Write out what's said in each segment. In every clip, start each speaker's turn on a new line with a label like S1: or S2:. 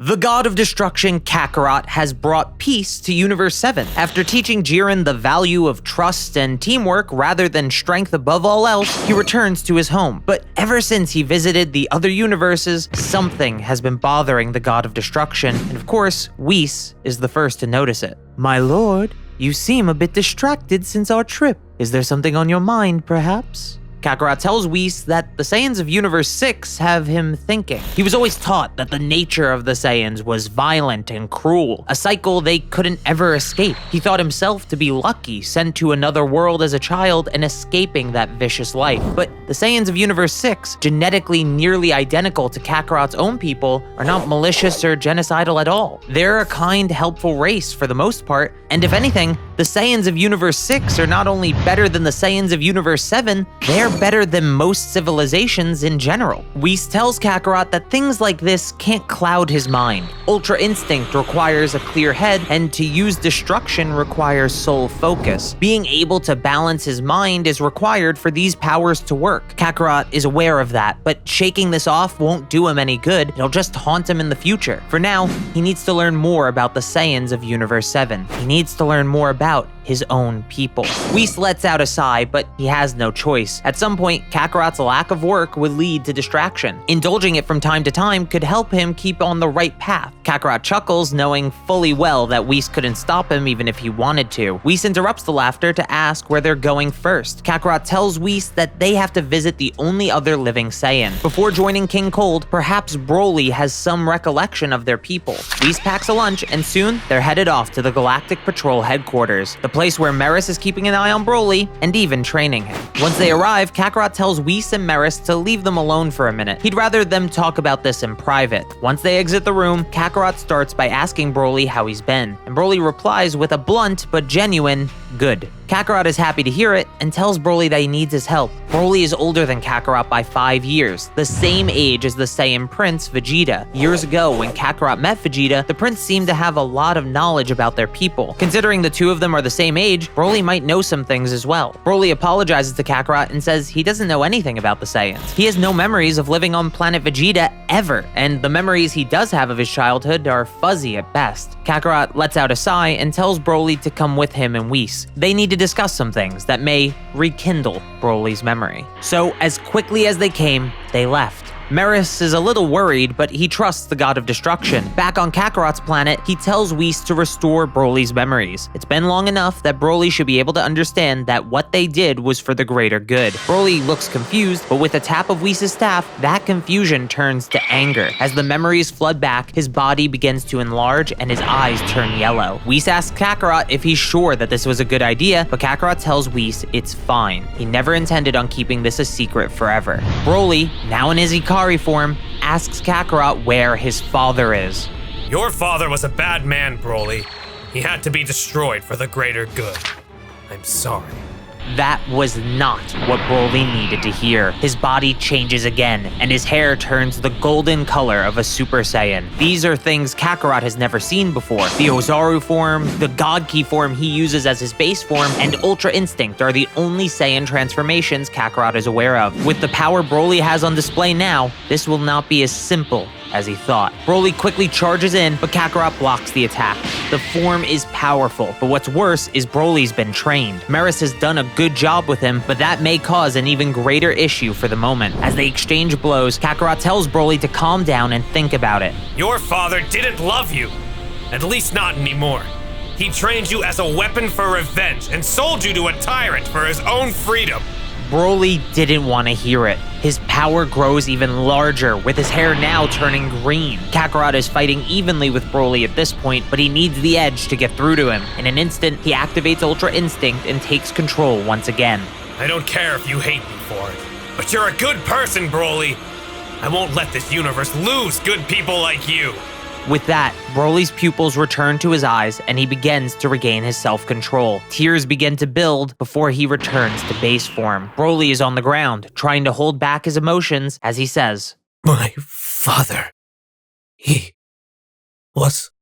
S1: The god of destruction, Kakarot, has brought peace to Universe 7. After teaching Jiren the value of trust and teamwork rather than strength above all else, he returns to his home. But ever since he visited the other universes, something has been bothering the god of destruction, and of course, Whis is the first to notice it. My lord, you seem a bit distracted since our trip. Is there something on your mind, perhaps? Kakarot tells Whis that the Saiyans of Universe 6 have him thinking. He was always taught that the nature of the Saiyans was violent and cruel, a cycle they couldn't ever escape. He thought himself to be lucky, sent to another world as a child and escaping that vicious life. But the Saiyans of Universe 6, genetically nearly identical to Kakarot's own people, are not malicious or genocidal at all. They're a kind, helpful race for the most part, and if anything, the Saiyans of Universe 6 are not only better than the Saiyans of Universe 7, they're better than most civilizations in general. Whis tells Kakarot that things like this can't cloud his mind. Ultra Instinct requires a clear head, and to use destruction requires sole focus. Being able to balance his mind is required for these powers to work. Kakarot is aware of that, but shaking this off won't do him any good. It'll just haunt him in the future. For now, he needs to learn more about the Saiyans of Universe 7. He needs to learn more about his own people. Whis lets out a sigh, but he has no choice. At some point, Kakarot's lack of work would lead to distraction. Indulging it from time to time could help him keep on the right path. Kakarot chuckles, knowing fully well that Whis couldn't stop him even if he wanted to. Whis interrupts the laughter to ask where they're going first. Kakarot tells Whis that they have to visit the only other living Saiyan. Before joining King Cold, perhaps Broly has some recollection of their people. Whis packs a lunch, and soon they're headed off to the Galactic Patrol headquarters, the place where Beerus is keeping an eye on Broly and even training him. Once they arrive, Kakarot tells Whis and Beerus to leave them alone for a minute. He'd rather them talk about this in private. Once they exit the room, Kakarot starts by asking Broly how he's been, and Broly replies with a blunt but genuine, "Good." Kakarot is happy to hear it and tells Broly that he needs his help. Broly is older than Kakarot by 5 years, the same age as the Saiyan Prince, Vegeta. Years ago, when Kakarot met Vegeta, the prince seemed to have a lot of knowledge about their people. Considering the two of them are the same age, Broly might know some things as well. Broly apologizes to Kakarot and says he doesn't know anything about the Saiyans. He has no memories of living on planet Vegeta ever, and the memories he does have of his childhood are fuzzy at best. Kakarot lets out a sigh and tells Broly to come with him and Whis. They need to discuss some things that may rekindle Broly's memory. So as quickly as they came, they left. Beerus is a little worried, but he trusts the god of destruction. Back on Kakarot's planet, he tells Whis to restore Broly's memories. It's been long enough that Broly should be able to understand that what they did was for the greater good. Broly looks confused, but with a tap of Whis' staff, that confusion turns to anger. As the memories flood back, his body begins to enlarge and his eyes turn yellow. Whis asks Kakarot if he's sure that this was a good idea, but Kakarot tells Whis it's fine. He never intended on keeping this a secret forever. Broly, now in his Ikari form, asks Kakarot where his father is.
S2: Your father was a bad man, Broly. He had to be destroyed for the greater good. I'm sorry.
S1: That was not what Broly needed to hear. His body changes again, and his hair turns the golden color of a Super Saiyan. These are things Kakarot has never seen before. The Ozaru form, the God Ki form he uses as his base form, and Ultra Instinct are the only Saiyan transformations Kakarot is aware of. With the power Broly has on display now, this will not be as simple as he thought. Broly quickly charges in, but Kakarot blocks the attack. The form is powerful, but what's worse is Broly's been trained. Beerus has done a good job with him, but that may cause an even greater issue for the moment. As they exchange blows, Kakarot tells Broly to calm down and think about it.
S2: Your father didn't love you. At least not anymore. He trained you as a weapon for revenge and sold you to a tyrant for his own freedom.
S1: Broly didn't want to hear it. His power grows even larger, with his hair now turning green. Kakarot is fighting evenly with Broly at this point, but he needs the edge to get through to him. In an instant, he activates Ultra Instinct and takes control once again.
S2: I don't care if you hate me for it, but you're a good person, Broly. I won't let this universe lose good people like you.
S1: With that, Broly's pupils return to his eyes and he begins to regain his self-control. Tears begin to build before he returns to base form. Broly is on the ground, trying to hold back his emotions as he says,
S2: My father, he was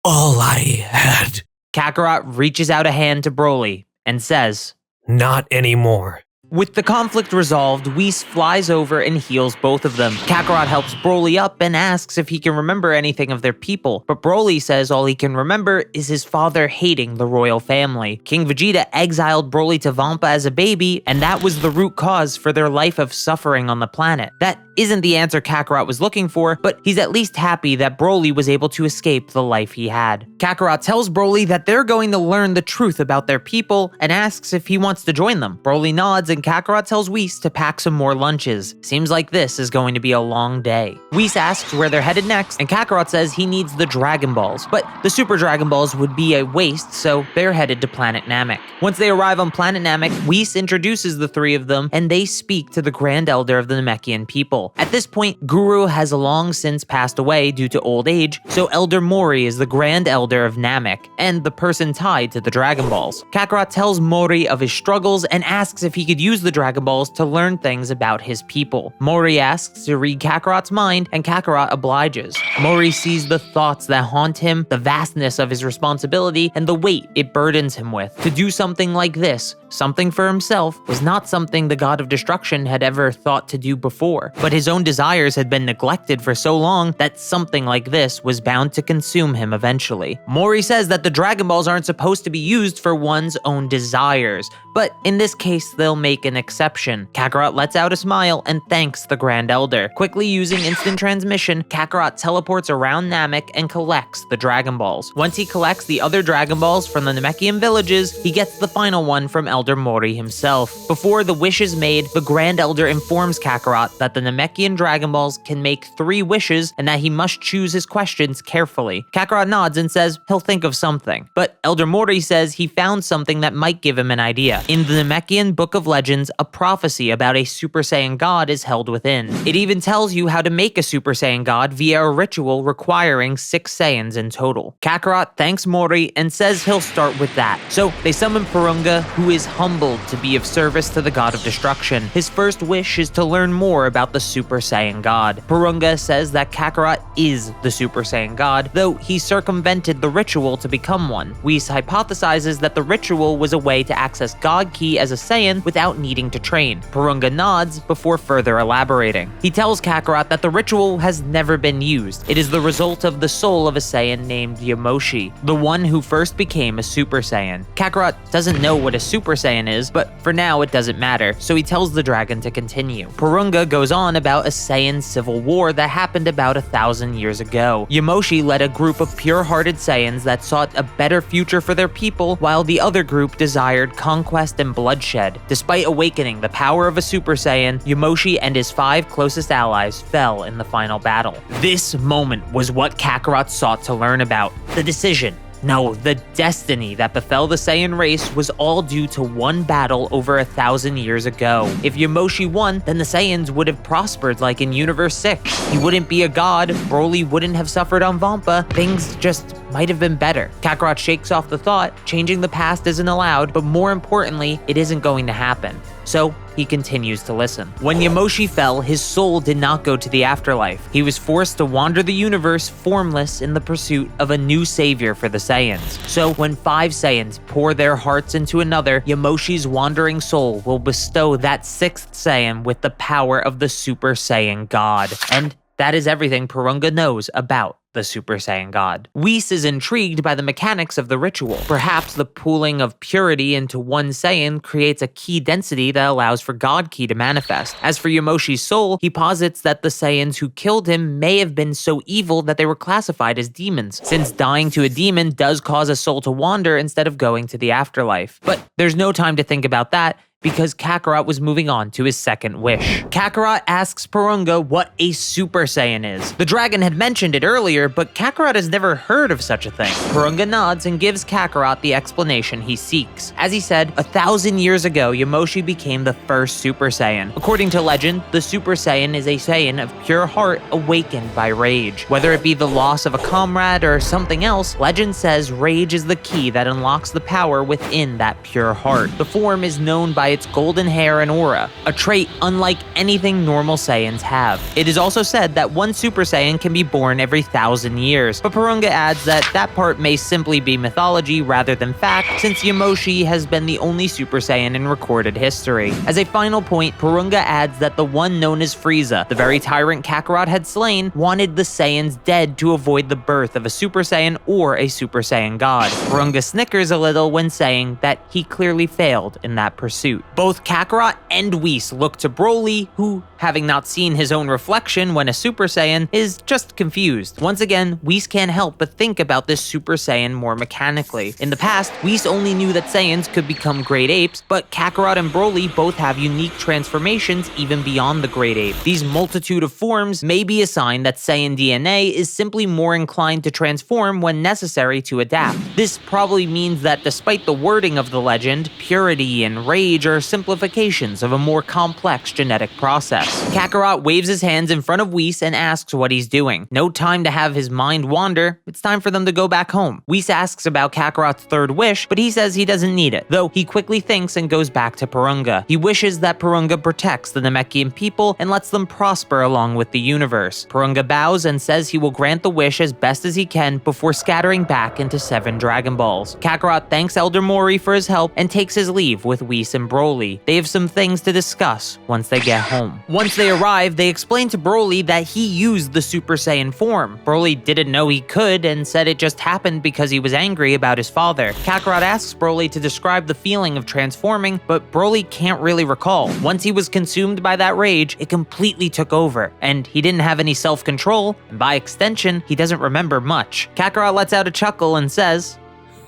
S2: all I had.
S1: Kakarot reaches out a hand to Broly and says,
S2: Not anymore.
S1: With the conflict resolved, Whis flies over and heals both of them. Kakarot helps Broly up and asks if he can remember anything of their people, but Broly says all he can remember is his father hating the royal family. King Vegeta exiled Broly to Vampa as a baby, and that was the root cause for their life of suffering on the planet. That isn't the answer Kakarot was looking for, but he's at least happy that Broly was able to escape the life he had. Kakarot tells Broly that they're going to learn the truth about their people and asks if he wants to join them. Broly nods and Kakarot tells Whis to pack some more lunches. Seems like this is going to be a long day. Whis asks where they're headed next, and Kakarot says he needs the Dragon Balls, but the Super Dragon Balls would be a waste, so they're headed to Planet Namek. Once they arrive on Planet Namek, Whis introduces the three of them, and they speak to the Grand Elder of the Namekian people. At this point, Guru has long since passed away due to old age, so Elder Mori is the Grand Elder of Namek, and the person tied to the Dragon Balls. Kakarot tells Mori of his struggles and asks if he could use the Dragon Balls to learn things about his people. Mori asks to read Kakarot's mind, and Kakarot obliges. Mori sees the thoughts that haunt him, the vastness of his responsibility, and the weight it burdens him with. To do something like this, something for himself, was not something the god of destruction had ever thought to do before, but his own desires had been neglected for so long that something like this was bound to consume him eventually. Mori says that the Dragon Balls aren't supposed to be used for one's own desires, but in this case they'll make an exception. Kakarot lets out a smile and thanks the Grand Elder. Quickly using instant transmission, Kakarot teleports around Namek and collects the Dragon Balls. Once he collects the other Dragon Balls from the Namekian villages, he gets the final one from Elder Mori himself. Before the wish is made, the Grand Elder informs Kakarot that the Namekian Dragon Balls can make 3 wishes and that he must choose his questions carefully. Kakarot nods and says he'll think of something, but Elder Mori says he found something that might give him an idea. In the Namekian Book of Legends, a prophecy about a Super Saiyan God is held within. It even tells you how to make a Super Saiyan God via a ritual requiring 6 Saiyans in total. Kakarot thanks Mori and says he'll start with that. So they summon Porunga, who is humbled to be of service to the god of destruction. His first wish is to learn more about the Super Saiyan God. Porunga says that Kakarot is the Super Saiyan God, though he circumvented the ritual to become one. Whis hypothesizes that the ritual was a way to access God Ki as a Saiyan without needing to train. Porunga nods before further elaborating. He tells Kakarot that the ritual has never been used. It is the result of the soul of a Saiyan named Yamoshi, the one who first became a Super Saiyan. Kakarot doesn't know what a Super Saiyan is, but for now it doesn't matter, so he tells the dragon to continue. Porunga goes on about a Saiyan civil war that happened about 1,000 years ago. Yamoshi led a group of pure-hearted Saiyans that sought a better future for their people, while the other group desired conquest and bloodshed. Despite awakening the power of a Super Saiyan, Yamoshi and his 5 closest allies fell in the final battle. This moment was what Kakarot sought to learn about. The decision. No, the destiny that befell the Saiyan race was all due to one battle over 1,000 years ago. If Yamoshi won, then the Saiyans would have prospered like in Universe 6. He wouldn't be a god, Broly wouldn't have suffered on Vampa, things just might have been better. Kakarot shakes off the thought, changing the past isn't allowed, but more importantly, it isn't going to happen. So he continues to listen. When Yamoshi fell, his soul did not go to the afterlife. He was forced to wander the universe formless in the pursuit of a new savior for the Saiyans. So when 5 Saiyans pour their hearts into another, Yamoshi's wandering soul will bestow that 6th Saiyan with the power of the Super Saiyan God. And that is everything Porunga knows about the Super Saiyan God. Whis is intrigued by the mechanics of the ritual. Perhaps the pooling of purity into one Saiyan creates a ki density that allows for God Ki to manifest. As for Yamoshi's soul, he posits that the Saiyans who killed him may have been so evil that they were classified as demons, since dying to a demon does cause a soul to wander instead of going to the afterlife. But there's no time to think about that, because Kakarot was moving on to his second wish. Kakarot asks Porunga what a Super Saiyan is. The dragon had mentioned it earlier, but Kakarot has never heard of such a thing. Porunga nods and gives Kakarot the explanation he seeks. As he said, 1,000 years ago, Yamoshi became the first Super Saiyan. According to legend, the Super Saiyan is a Saiyan of pure heart awakened by rage. Whether it be the loss of a comrade or something else, legend says rage is the key that unlocks the power within that pure heart. The form is known by by its golden hair and aura, a trait unlike anything normal Saiyans have. It is also said that one Super Saiyan can be born every 1,000 years, but Porunga adds that that part may simply be mythology rather than fact, since Yamoshi has been the only Super Saiyan in recorded history. As a final point, Porunga adds that the one known as Frieza, the very tyrant Kakarot had slain, wanted the Saiyans dead to avoid the birth of a Super Saiyan or a Super Saiyan god. Porunga snickers a little when saying that he clearly failed in that pursuit. Both Kakarot and Whis look to Broly, who, having not seen his own reflection when a Super Saiyan, is just confused. Once again, Whis can't help but think about this Super Saiyan more mechanically. In the past, Whis only knew that Saiyans could become great apes, but Kakarot and Broly both have unique transformations even beyond the great ape. These multitude of forms may be a sign that Saiyan DNA is simply more inclined to transform when necessary to adapt. This probably means that despite the wording of the legend, purity and rage are simplifications of a more complex genetic process. Kakarot waves his hands in front of Whis and asks what he's doing. No time to have his mind wander, it's time for them to go back home. Whis asks about Kakarot's third wish, but he says he doesn't need it, though he quickly thinks and goes back to Porunga. He wishes that Porunga protects the Namekian people and lets them prosper along with the universe. Porunga bows and says he will grant the wish as best as he can before scattering back into 7 Dragon Balls. Kakarot thanks Elder Mori for his help and takes his leave with Whis and Broly. They have some things to discuss once they get home. Once they arrive, they explain to Broly that he used the Super Saiyan form. Broly didn't know he could and said it just happened because he was angry about his father. Kakarot asks Broly to describe the feeling of transforming, but Broly can't really recall. Once he was consumed by that rage, it completely took over, and he didn't have any self-control, and by extension, he doesn't remember much. Kakarot lets out a chuckle and says,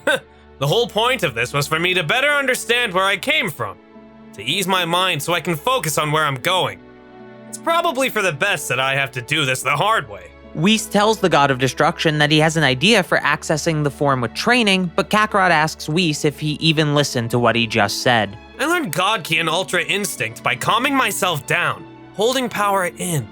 S2: The whole point of this was for me to better understand where I came from, to ease my mind so I can focus on where I'm going. It's probably for the best that I have to do this the hard way.
S1: Whis tells the God of Destruction that he has an idea for accessing the form with training, but Kakarot asks Whis if he even listened to what he just said.
S2: I learned God Ki and Ultra Instinct by calming myself down, holding power in.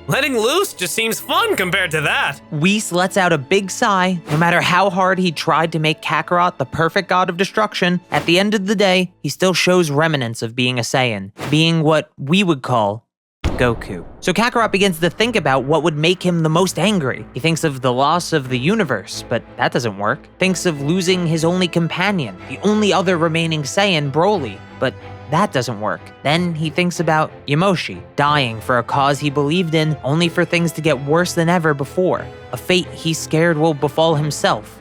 S2: Letting loose just seems fun compared to that.
S1: Whis lets out a big sigh. No matter how hard he tried to make Kakarot the perfect God of Destruction, at the end of the day, he still shows remnants of being a Saiyan, being what we would call Goku. So Kakarot begins to think about what would make him the most angry. He thinks of the loss of the universe, but that doesn't work. Thinks of losing his only companion, the only other remaining Saiyan, Broly, but that doesn't work. Then he thinks about Yamoshi, dying for a cause he believed in, only for things to get worse than ever before. A fate he's scared will befall himself.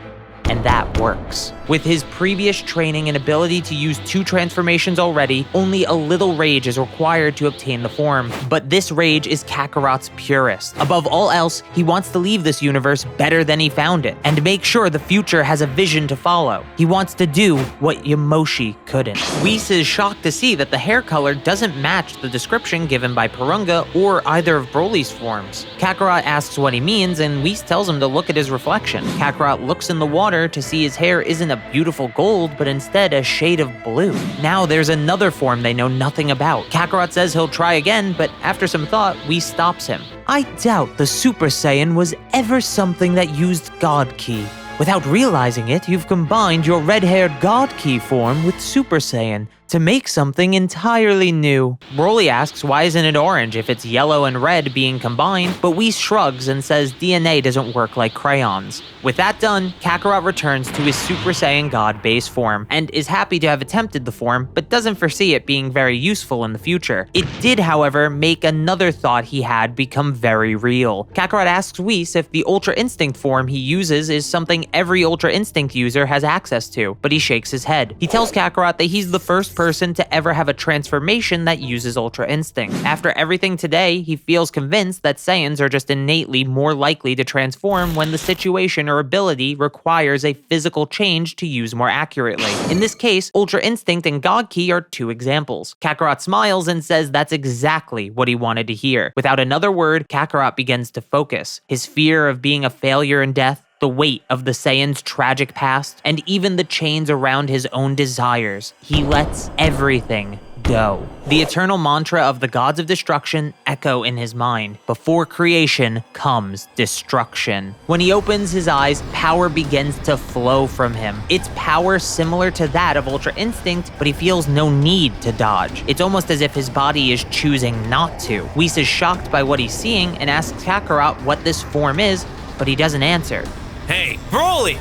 S1: And that works. With his previous training and ability to use 2 transformations already, only a little rage is required to obtain the form. But this rage is Kakarot's purest. Above all else, he wants to leave this universe better than he found it, and make sure the future has a vision to follow. He wants to do what Yamoshi couldn't. Whis is shocked to see that the hair color doesn't match the description given by Porunga or either of Broly's forms. Kakarot asks what he means, and Whis tells him to look at his reflection. Kakarot looks in the water to see his hair isn't a beautiful gold, but instead a shade of blue. Now there's another form they know nothing about. Kakarot says he'll try again, but after some thought, Whis stops him. I doubt the Super Saiyan was ever something that used God Ki. Without realizing it, you've combined your red-haired God Ki form with Super Saiyan to make something entirely new. Broly asks why isn't it orange if it's yellow and red being combined, but Whis shrugs and says DNA doesn't work like crayons. With that done, Kakarot returns to his Super Saiyan God base form, and is happy to have attempted the form, but doesn't foresee it being very useful in the future. It did, however, make another thought he had become very real. Kakarot asks Whis if the Ultra Instinct form he uses is something every Ultra Instinct user has access to, but he shakes his head. He tells Kakarot that he's the first person to ever have a transformation that uses Ultra Instinct. After everything today, he feels convinced that Saiyans are just innately more likely to transform when the situation or ability requires a physical change to use more accurately. In this case, Ultra Instinct and God Ki are 2 examples. Kakarot smiles and says that's exactly what he wanted to hear. Without another word, Kakarot begins to focus. His fear of being a failure in death, the weight of the Saiyan's tragic past, and even the chains around his own desires. He lets everything go. The eternal mantra of the gods of destruction echo in his mind. Before creation comes destruction. When he opens his eyes, power begins to flow from him. It's power similar to that of Ultra Instinct, but he feels no need to dodge. It's almost as if his body is choosing not to. Whis is shocked by what he's seeing and asks Kakarot what this form is, but he doesn't answer.
S2: Hey, Broly!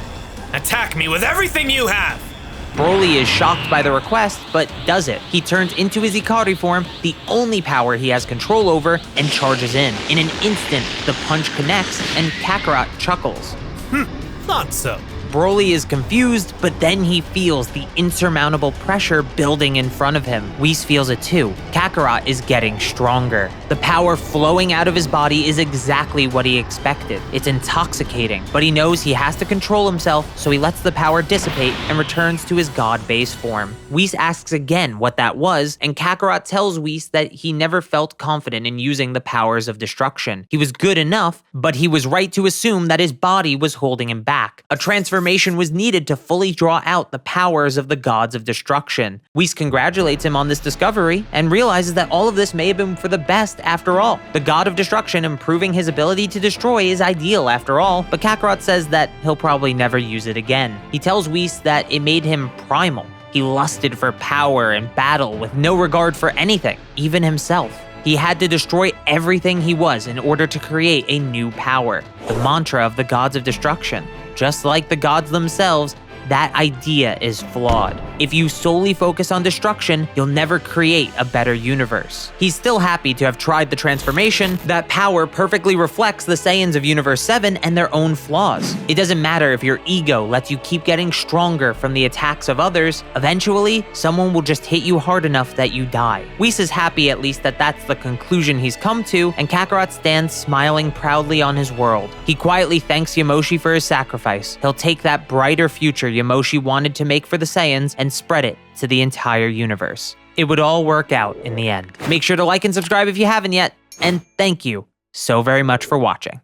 S2: Attack me with everything you have!
S1: Broly is shocked by the request, but does it. He turns into his Ikari form, the only power he has control over, and charges in. In an instant, the punch connects, and Kakarot chuckles.
S2: Thought so.
S1: Broly is confused, but then he feels the insurmountable pressure building in front of him. Whis feels it too. Kakarot is getting stronger. The power flowing out of his body is exactly what he expected. It's intoxicating, but he knows he has to control himself, so he lets the power dissipate and returns to his god base form. Whis asks again what that was, and Kakarot tells Whis that he never felt confident in using the powers of destruction. He was good enough, but he was right to assume that his body was holding him back. A transformation was needed to fully draw out the powers of the gods of destruction. Whis congratulates him on this discovery and realizes that all of this may have been for the best after all. The god of destruction improving his ability to destroy is ideal after all, but Kakarot says that he'll probably never use it again. He tells Whis that it made him primal. He lusted for power and battle with no regard for anything, even himself. He had to destroy everything he was in order to create a new power, the mantra of the gods of destruction. Just like the gods themselves, that idea is flawed. If you solely focus on destruction, you'll never create a better universe. He's still happy to have tried the transformation. That power perfectly reflects the Saiyans of Universe 7 and their own flaws. It doesn't matter if your ego lets you keep getting stronger from the attacks of others. Eventually, someone will just hit you hard enough that you die. Whis is happy at least that that's the conclusion he's come to, and Kakarot stands smiling proudly on his world. He quietly thanks Yamoshi for his sacrifice. He'll take that brighter future Yamoshi wanted to make for the Saiyans and spread it to the entire universe. It would all work out in the end. Make sure to like and subscribe if you haven't yet, and thank you so very much for watching.